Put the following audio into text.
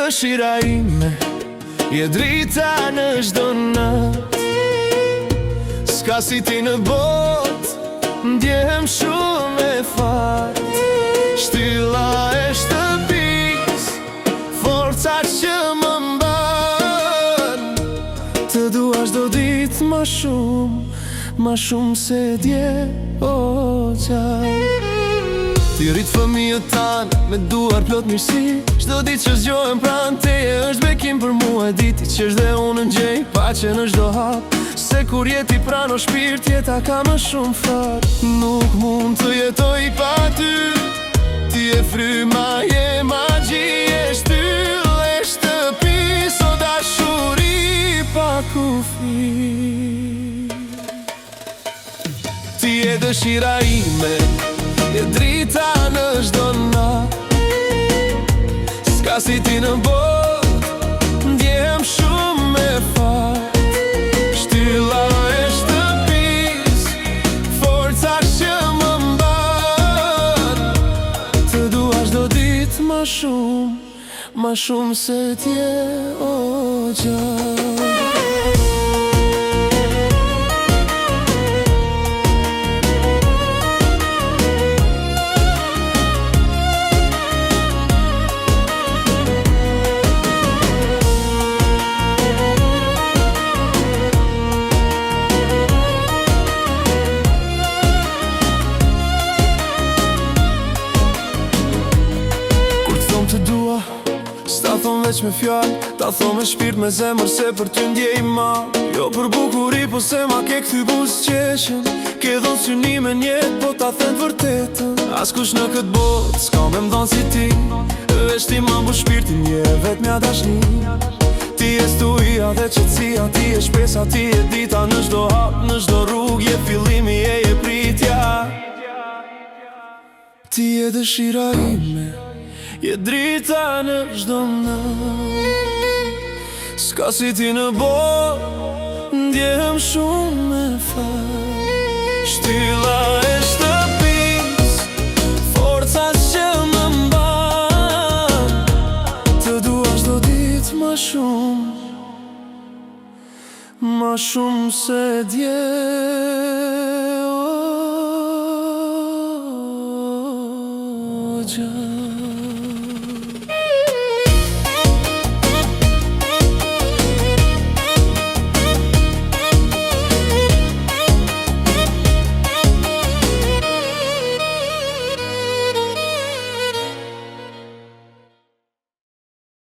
dëshira ime, je drita në çdo natë. S'ka si ti në botë, ndjehem shumë e fat. Shtylla e shtëpis, forca që më mban. Të dua çdo ditë ma shumë se dje o qarë. Ti rrit fëmijët tanë me duar plot mirësi. Çdo ditë që zgjohem pranë teje është bekim për mua. E diti që është dhe unë ngjej paqe në çdo hap. Se kur jeti pranë o shpirt jeta ka më shumë fat. Nuk mund të jetoj pa ty. Ti e fryma, je magji, e shtyllë e shtëpis. O dashuri pa kufi. Ti e dëshira ime, je drita në çdo natë. S'ka si ti në botë, ndjehem shumë me fat. Shtylla e shtëpis, forca që më mban. Të dua çdo ditë ma shumë se tje o gjatë. Të dua, s'ta thon veç me fjall, ta thon me shpirt, me zemër, se për ty ndjej ma. Jo për bukuri, po se ma ke kthy buzëqeshën. Ke dhon synimin jet, po ta them vërtetën. Askush në këtë botë s'ka me m'dhon si ti. Veç ti ma mbush shpirtin, je vetmja dashni. Ti e stuia dhe qetësia, ti e shpesa, ti e dita. Në çdo hap, në çdo rrugë, je fillimi e je pritja. Ti e dëshira ime, je drita në çdo natë. S'ka si ti në botë, ndjehem shumë me fat. Shtylla e shtëpis, forca që më mban. Të dua çdo ditë ma shumë, ma shumë se dje.